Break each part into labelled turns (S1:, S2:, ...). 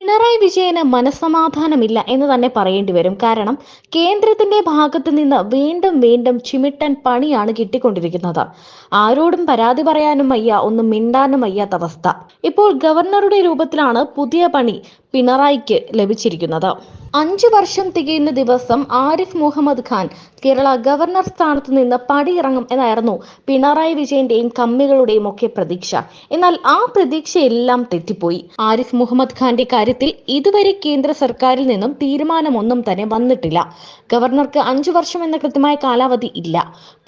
S1: പിണറായി വിജയന് മനസ്സമാധാനമില്ല എന്ന് തന്നെ പറയേണ്ടി വരും. കാരണം കേന്ദ്രത്തിന്റെ ഭാഗത്ത് നിന്ന് വീണ്ടും വീണ്ടും ചിമിട്ടൻ പണിയാണ് കിട്ടിക്കൊണ്ടിരിക്കുന്നത്. ആരോടും പരാതി പറയാനും വയ്യ, ഒന്നും മിണ്ടാനും വയ്യാത്ത അവസ്ഥ. ഇപ്പോൾ ഗവർണറുടെ രൂപത്തിലാണ് പുതിയ പണി പിണറായിക്ക് ലഭിച്ചിരിക്കുന്നത്. 5 വർഷം തികയുന്ന ദിവസം ആരിഫ് മുഹമ്മദ് ഖാൻ കേരള ഗവർണർ സ്ഥാനത്ത് നിന്ന് പടിയിറങ്ങും എന്നായിരുന്നു പിണറായി വിജയന്റെയും കമ്മികളുടെയും ഒക്കെ പ്രതീക്ഷ. എന്നാൽ ആ പ്രതീക്ഷയെല്ലാം തെറ്റിപ്പോയി. ആരിഫ് മുഹമ്മദ് ഖാന്റെ കാര്യത്തിൽ ഇതുവരെ കേന്ദ്ര സർക്കാരിൽ നിന്നും തീരുമാനമൊന്നും തന്നെ വന്നിട്ടില്ല. ഗവർണർക്ക് 5 വർഷം എന്ന കൃത്യമായ കാലാവധി ഇല്ല.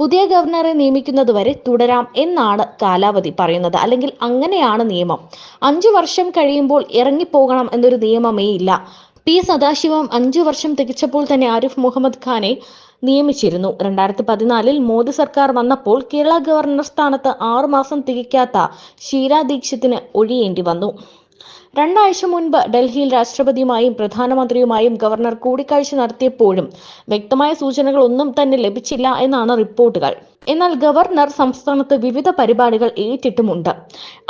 S1: പുതിയ ഗവർണറെ നിയമിക്കുന്നതുവരെ തുടരാം എന്നാണ് കാലാവധി പറയുന്നത്. അല്ലെങ്കിൽ അങ്ങനെയാണ് നിയമം. 5 വർഷം കഴിയുമ്പോൾ ഇറങ്ങിപ്പോകണം എന്നൊരു നിയമമേ ഇല്ല. പി സദാശിവം 5 വർഷം തികച്ചപ്പോൾ തന്നെ ആരിഫ് മുഹമ്മദ് ഖാനെ നിയമിച്ചിരുന്നു. 2014 മോദി സർക്കാർ വന്നപ്പോൾ കേരള ഗവർണർ സ്ഥാനത്ത് 6 മാസം തികയ്ക്കാത്ത ഷീല ദീക്ഷിതിന് ഒഴിയേണ്ടി വന്നു. 2 ആഴ്ച മുൻപ് ഡൽഹിയിൽ രാഷ്ട്രപതിയുമായും പ്രധാനമന്ത്രിയുമായും ഗവർണർ കൂടിക്കാഴ്ച നടത്തിയപ്പോഴും വ്യക്തമായ സൂചനകൾ ഒന്നും തന്നെ ലഭിച്ചില്ല എന്നാണ് റിപ്പോർട്ടുകൾ. എന്നാൽ ഗവർണർ സംസ്ഥാനത്ത് വിവിധ പരിപാടികൾ ഏറ്റിട്ടുമുണ്ട്.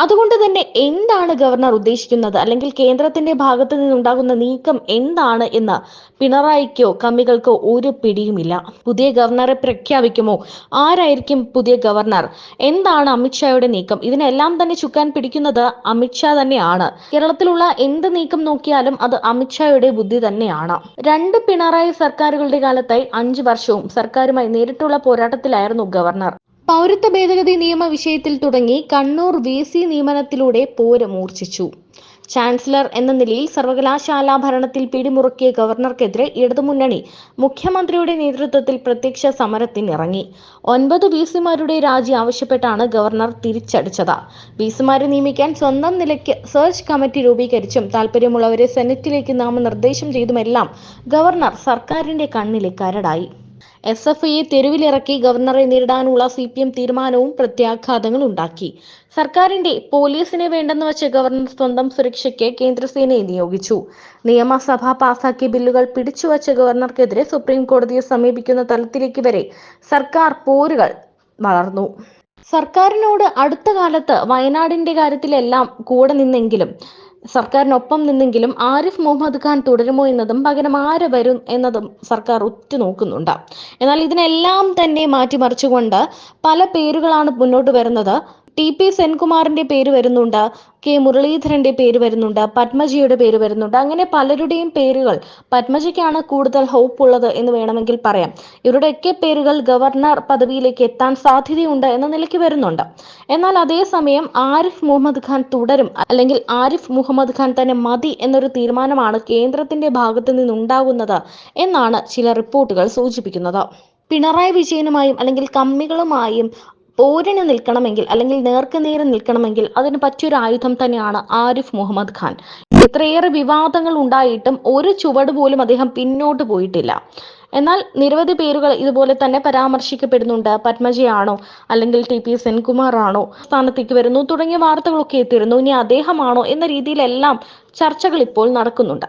S1: അതുകൊണ്ട് തന്നെ എന്താണ് ഗവർണർ ഉദ്ദേശിക്കുന്നത്, അല്ലെങ്കിൽ കേന്ദ്രത്തിന്റെ ഭാഗത്തു നിന്നുണ്ടാകുന്ന നീക്കം എന്താണ് എന്ന് പിണറായിക്കോ കമ്മികൾക്കോ ഒരു പിടിയുമില്ല. പുതിയ ഗവർണറെ പ്രഖ്യാപിക്കുമോ? ആരായിരിക്കും പുതിയ ഗവർണർ? എന്താണ് അമിത്ഷായുടെ നീക്കം? ഇതിനെല്ലാം തന്നെ ചുക്കാൻ പിടിക്കുന്നത് അമിത്ഷാ തന്നെയാണ്. കേരളത്തിലുള്ള എന്ത് നീക്കം നോക്കിയാലും അത് അമിത്ഷായുടെ ബുദ്ധി തന്നെയാണ്. 2 പിണറായി സർക്കാരുകളുടെ കാലത്തായി 5 വർഷവും സർക്കാരുമായി നേരിട്ടുള്ള പോരാട്ടത്തിലായിരുന്നു ഗവർണർ. പൗരത്വ ഭേദഗതി നിയമ വിഷയത്തിൽ തുടങ്ങി കണ്ണൂർ VC നിയമനത്തിലൂടെ പോര് മൂർച്ഛിച്ചു. ചാൻസലർ എന്ന നിലയിൽ സർവകലാശാല ഭരണത്തിൽ പിടിമുറുക്കിയ ഗവർണർക്കെതിരെ ഇടതുമുന്നണി മുഖ്യമന്ത്രിയുടെ നേതൃത്വത്തിൽ പ്രത്യക്ഷ സമരത്തിനിറങ്ങി. 9 VCമാരുടെ രാജി ആവശ്യപ്പെട്ടാണ് ഗവർണർ തിരിച്ചടിച്ചത്. VCമാരെ നിയമിക്കാൻ സ്വന്തം നിലയ്ക്ക് സെർച്ച് കമ്മിറ്റി രൂപീകരിച്ചും താൽപര്യമുള്ളവരെ സെനറ്റിലേക്ക് നാമനിർദ്ദേശം ചെയ്തുമെല്ലാം ഗവർണർ സർക്കാരിന്റെ കണ്ണിലെ കരടായി. SFIയെ തെരുവിലിറക്കി ഗവർണറെ നേരിടാനുള്ള CPM തീരുമാനവും പ്രത്യാഘാതങ്ങൾ ഉണ്ടാക്കി. സർക്കാരിന്റെ പോലീസിനെ വേണ്ടെന്ന് വെച്ച് ഗവർണർ സ്വന്തം സുരക്ഷയ്ക്ക് കേന്ദ്രസേനയെ നിയോഗിച്ചു. നിയമസഭ പാസാക്കിയ ബില്ലുകൾ പിടിച്ചുവച്ച ഗവർണർക്കെതിരെ സുപ്രീം കോടതിയെ സമീപിക്കുന്ന തലത്തിലേക്ക് വരെ സർക്കാർ പോരുകൾ വളർന്നു. സർക്കാരിനോട് അടുത്ത കാലത്ത് വയനാടിന്റെ കാര്യത്തിലെല്ലാം കൂടെ നിന്നെങ്കിലും സർക്കാരിനൊപ്പം നിന്നെങ്കിലും ആരിഫ് മുഹമ്മദ് ഖാൻ തുടരുമോ എന്നതും പകരം ആര് വരും എന്നതും സർക്കാർ ഉറ്റുനോക്കുന്നുണ്ട്. എന്നാൽ ഇതിനെല്ലാം തന്നെ മാറ്റിമറിച്ചുകൊണ്ട് പല പേരുകളാണ് മുന്നോട്ട് വരുന്നത്. TP സെൻകുമാറിന്റെ പേര് വരുന്നുണ്ട്, K മുരളീധരന്റെ പേര് വരുന്നുണ്ട്, പത്മജിയുടെ പേര് വരുന്നുണ്ട്. അങ്ങനെ പലരുടെയും പേരുകൾ, പത്മജിക്കാണ് കൂടുതൽ ഹോപ്പ് ഉള്ളത് എന്ന് വേണമെങ്കിൽ പറയാം. ഇവരുടെയൊക്കെ പേരുകൾ ഗവർണർ പദവിയിലേക്ക് എത്താൻ സാധ്യതയുണ്ട് എന്ന നിലയ്ക്ക് വരുന്നുണ്ട്. എന്നാൽ അതേസമയം ആരിഫ് മുഹമ്മദ് ഖാൻ തുടരും, അല്ലെങ്കിൽ ആരിഫ് മുഹമ്മദ് ഖാൻ തന്നെ മതി എന്നൊരു തീരുമാനമാണ് കേന്ദ്രത്തിന്റെ ഭാഗത്തു നിന്നുണ്ടാകുന്നത് എന്നാണ് ചില റിപ്പോർട്ടുകൾ സൂചിപ്പിക്കുന്നത്. പിണറായി വിജയനുമായും അല്ലെങ്കിൽ കമ്മികളുമായും പോരിന് നിൽക്കണമെങ്കിൽ, അല്ലെങ്കിൽ നേർക്കുനേരെ നിൽക്കണമെങ്കിൽ അതിന് പറ്റിയൊരു ആയുധം തന്നെയാണ് ആരിഫ് മുഹമ്മദ് ഖാൻ. ഇത്രയേറെ വിവാദങ്ങൾ ഉണ്ടായിട്ടും ഒരു ചുവട് പോലും അദ്ദേഹം പിന്നോട്ട് പോയിട്ടില്ല. എന്നാൽ നിരവധി പേരുകൾ ഇതുപോലെ തന്നെ പരാമർശിക്കപ്പെടുന്നുണ്ട്. പത്മജിയാണോ, അല്ലെങ്കിൽ TP സെൻകുമാർ ആണോ സ്ഥാനത്തേക്ക് വരുന്നു തുടങ്ങിയ വാർത്തകളൊക്കെ എത്തിയിരുന്നു. ഇനി അദ്ദേഹമാണോ എന്ന രീതിയിലെല്ലാം ചർച്ചകൾ ഇപ്പോൾ നടക്കുന്നുണ്ട്.